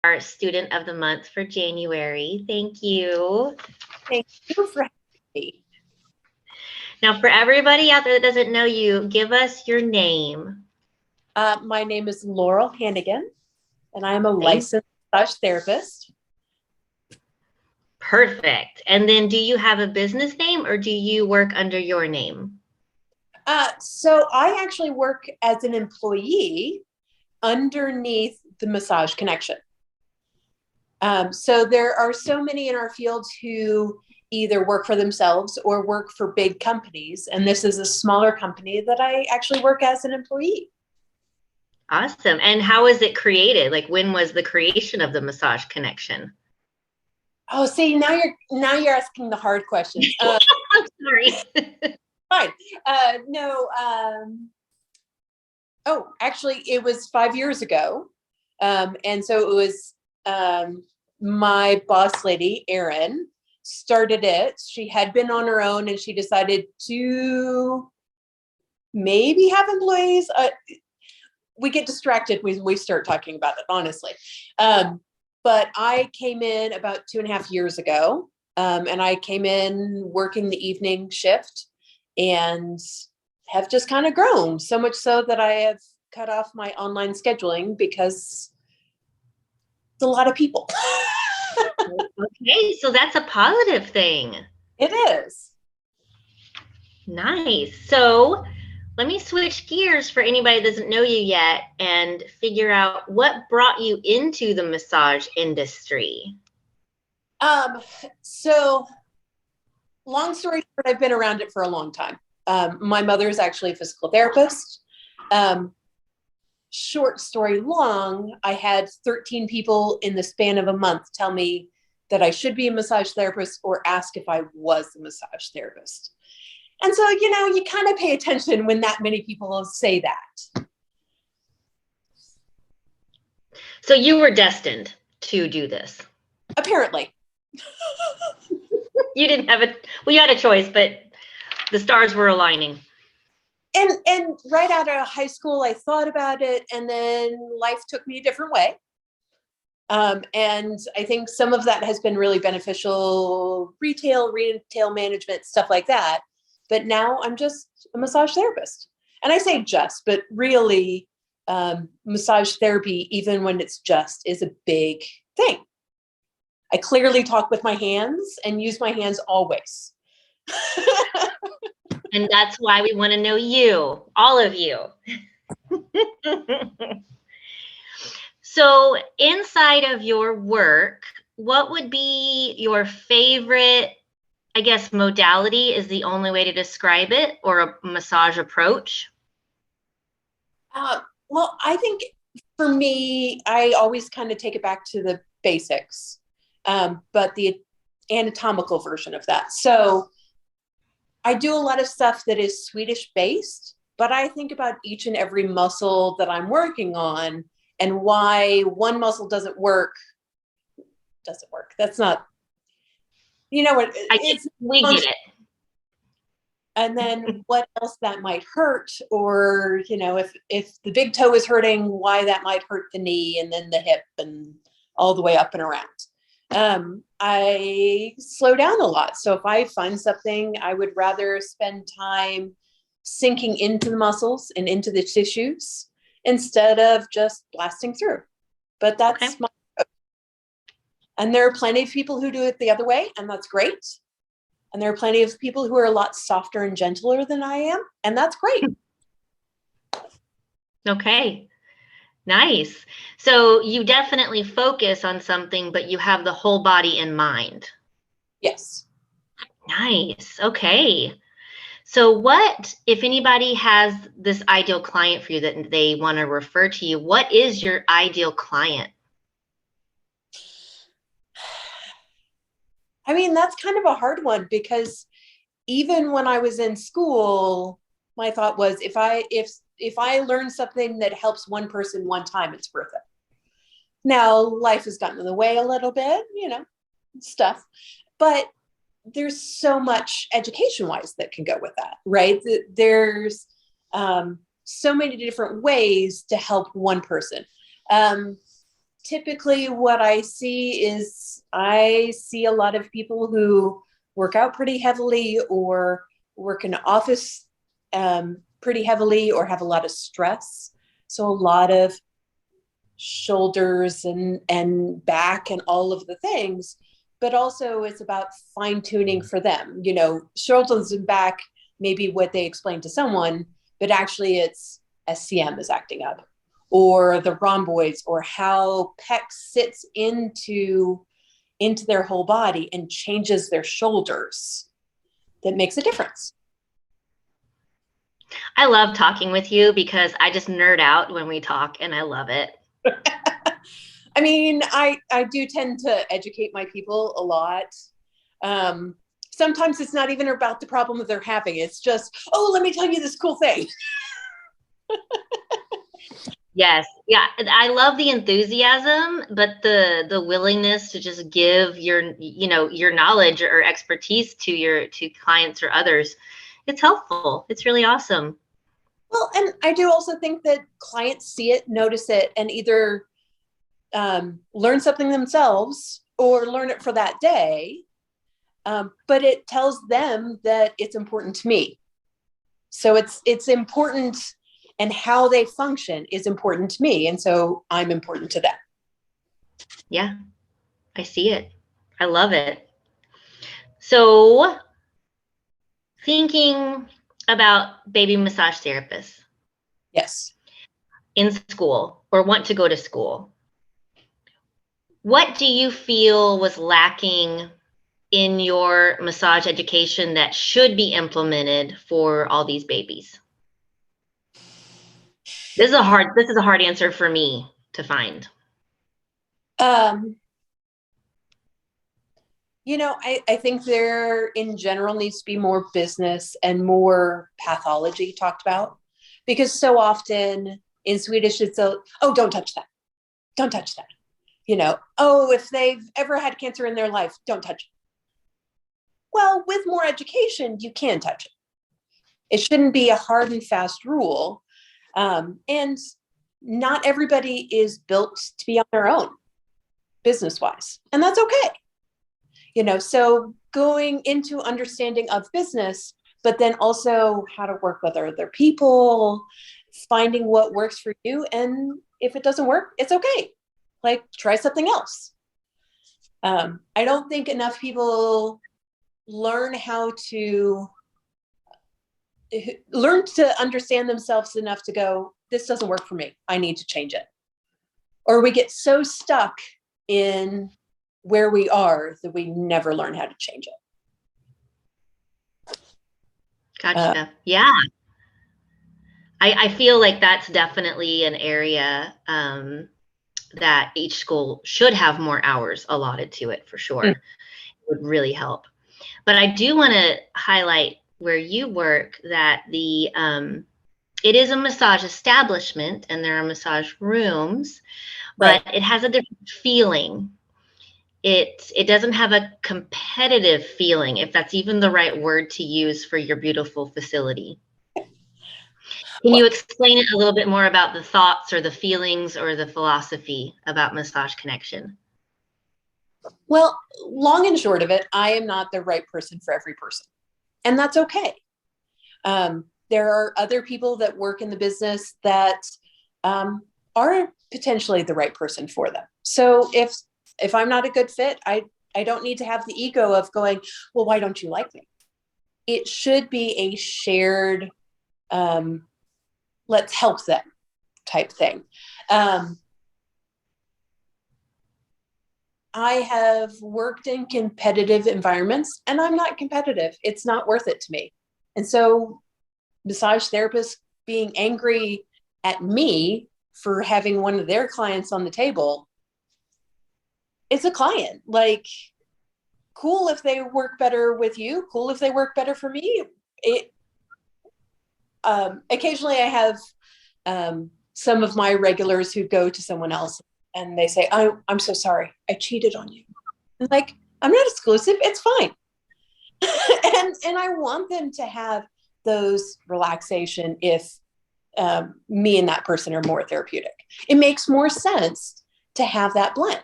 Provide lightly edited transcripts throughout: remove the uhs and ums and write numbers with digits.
our student of the month for January. Thank you. Thank you for having me. Now, for everybody out there that doesn't know you, give us your name. My name is Laural Hannigan, and I'm a licensed massage therapist. Perfect. And then do you have a business name or do you work under your name? So I actually work as an employee underneath the Massage Connection. So there are so many in our field who either work for themselves or work for big companies. And this is a smaller company that I actually work as an employee. Awesome. And how was it created? Like, when was the creation of the Massage Connection? Oh, see, now you're asking the hard questions. I'm sorry. Fine. Oh, actually, it was 5 years ago. And so it was my boss lady, Erin, started it. She had been on her own and she decided to maybe have employees. We get distracted when we start talking about it, honestly. But I came in about 2.5 years ago, and I came in working the evening shift and have just kind of grown, so much so that I have cut off my online scheduling because it's a lot of people. Okay, so that's a positive thing. It is. Nice. So let me switch gears for anybody that doesn't know you yet and figure out what brought you into the massage industry. So long story short, I've been around it for a long time. My mother is actually a physical therapist. Short story long, I had 13 people in the span of a month tell me that I should be a massage therapist or ask if I was a massage therapist. And so, you kind of pay attention when that many people say that. So you were destined to do this. Apparently. You didn't have you had a choice, but the stars were aligning. And right out of high school, I thought about it, and then life took me a different way. And I think some of that has been really beneficial, retail management, stuff like that. But now I'm just a massage therapist. And I say just, but really massage therapy, even when it's just, is a big thing. I clearly talk with my hands and use my hands always. And that's why we want to know you, all of you. So inside of your work, what would be your favorite, I guess, modality is the only way to describe it, or a massage approach? Well, I think for me, I always kind of take it back to the basics, but the anatomical version of that. So I do a lot of stuff that is Swedish based, but I think about each and every muscle that I'm working on and why one muscle doesn't work. That's not, we get it. And then what else that might hurt, or, if the big toe is hurting, why that might hurt the knee and then the hip and all the way up and around. I slow down a lot. So if I find something, I would rather spend time sinking into the muscles and into the tissues instead of just blasting through. But that's okay. And there are plenty of people who do it the other way, and that's great. And there are plenty of people who are a lot softer and gentler than I am, and that's great. Okay. Nice. So you definitely focus on something, but you have the whole body in mind. Yes. Nice. Okay. So what, if anybody has this ideal client for you that they want to refer to you, what is your ideal client? I mean, that's kind of a hard one, because even when I was in school, my thought was, if I learn something that helps one person one time, it's worth it. Now, life has gotten in the way a little bit, stuff, but there's so much education-wise that can go with that, right? There's so many different ways to help one person. typically what I see a lot of people who work out pretty heavily or work in an office pretty heavily or have a lot of stress. So a lot of shoulders and back and all of the things, but also it's about fine tuning for them. Shoulders and back may be what they explain to someone, but actually it's SCM is acting up, or the rhomboids, or how pec sits into their whole body and changes their shoulders. That makes a difference. I love talking with you because I just nerd out when we talk, and I love it. I mean, I do tend to educate my people a lot. Sometimes it's not even about the problem that they're having. It's just, oh, let me tell you this cool thing. Yes. Yeah. I love the enthusiasm, but the willingness to just give your knowledge or expertise to clients or others. It's helpful. It's really awesome. Well, and I do also think that clients see it, notice it, and either learn something themselves or learn it for that day. But it tells them that it's important to me. So it's important, and how they function is important to me. And so I'm important to them. Yeah, I see it. I love it. So thinking about baby massage therapists. Yes. In school or want to go to school. What do you feel was lacking in your massage education that should be implemented for all these babies? This is a hard answer for me to find. I think there in general needs to be more business and more pathology talked about, because so often in Swedish it's don't touch that. Don't touch that. If they've ever had cancer in their life, don't touch it. Well, with more education, you can touch it. It shouldn't be a hard and fast rule. And not everybody is built to be on their own business-wise, and that's okay. So going into understanding of business, but then also how to work with other people, finding what works for you. And if it doesn't work, it's okay. Like, try something else. I don't think enough people learn to understand themselves enough to go, this doesn't work for me. I need to change it. Or we get so stuck in where we are that we never learn how to change it. Gotcha. Yeah. I feel like that's definitely an area that each school should have more hours allotted to it, for sure. It would really help. But I do want to highlight where you work that it is a massage establishment and there are massage rooms, but It has a different feeling. It doesn't have a competitive feeling, if that's even the right word to use for your beautiful facility. Can you explain it a little bit more about the thoughts or the feelings or the philosophy about Massage Connection? Well, long and short of it, I am not the right person for every person, and that's okay. There are other people that work in the business that are potentially the right person for them. So if I'm not a good fit, I don't need to have the ego of going, well, why don't you like me? It should be a shared, let's help them type thing. I have worked in competitive environments, and I'm not competitive. It's not worth it to me. And so massage therapists being angry at me for having one of their clients on the table, it's a client. Like, cool if they work better with you, cool if they work better for me. Occasionally I have some of my regulars who go to someone else and they say, I'm so sorry, I cheated on you. I'm like, I'm not exclusive, it's fine. and I want them to have those relaxation if me and that person are more therapeutic. It makes more sense to have that blend,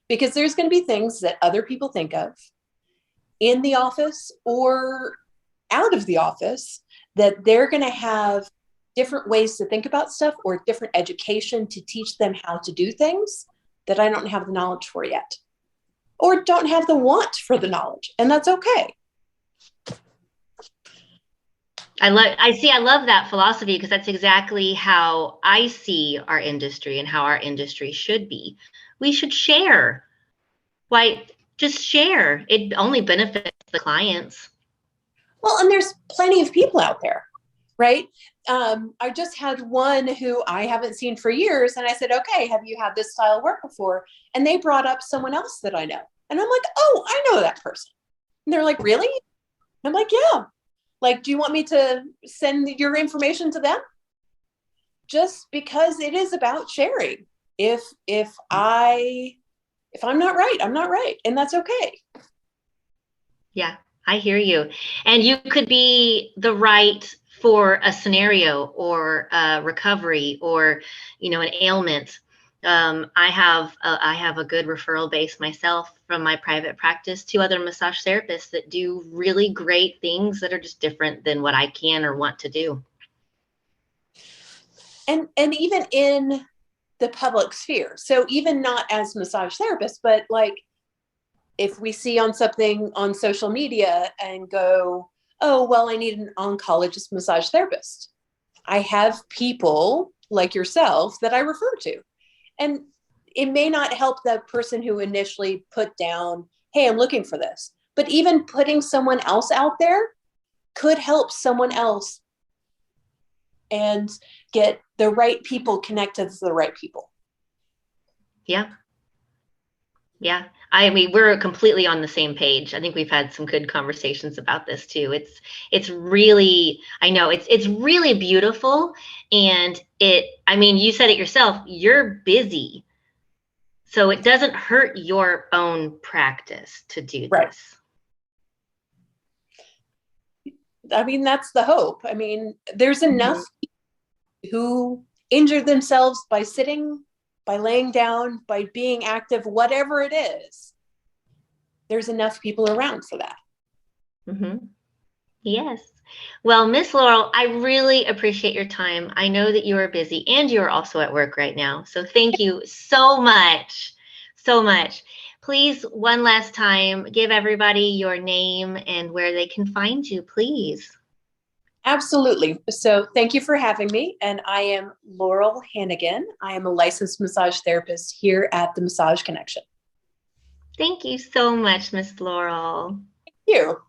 because there's going to be things that other people think of in the office or out of the office that they're going to have different ways to think about stuff or different education to teach them how to do things that I don't have the knowledge for yet, or don't have the want for the knowledge. And that's okay. I love that philosophy, because that's exactly how I see our industry and how our industry should be. We should share. Why, just share. It only benefits the clients. Well, and there's plenty of people out there, right? I just had one who I haven't seen for years, and I said, okay, have you had this style of work before? And they brought up someone else that I know. And I'm like, oh, I know that person. And they're like, really? And I'm like, yeah. Like, do you want me to send your information to them? Just because it is about sharing. If I'm not right, I'm not right. And that's okay. Yeah, I hear you. And you could be the right for a scenario or a recovery or, an ailment. I have a good referral base myself from my private practice to other massage therapists that do really great things that are just different than what I can or want to do. And even in the public sphere. So even not as massage therapists, but like if we see on something on social media and go, oh, well, I need an oncologist massage therapist. I have people like yourself that I refer to. And it may not help the person who initially put down, hey, I'm looking for this. But even putting someone else out there could help someone else and get the right people connected to the right people. Yeah. Yeah. I mean, we're completely on the same page. I think we've had some good conversations about this too. It's really, I know it's really beautiful. And you said it yourself, you're busy. So it doesn't hurt your own practice to do this. I mean, that's the hope. I mean, there's enough who injure themselves by sitting, by laying down, by being active, whatever it is. There's enough people around for that. Mm-hmm. Yes. Well, Miss Laurel, I really appreciate your time. I know that you are busy and you are also at work right now. So thank you so much. So much. Please, one last time, give everybody your name and where they can find you, please. Absolutely. So thank you for having me. And I am Laural Hannigan. I am a licensed massage therapist here at the Massage Connection. Thank you so much, Miss Laurel. Thank you.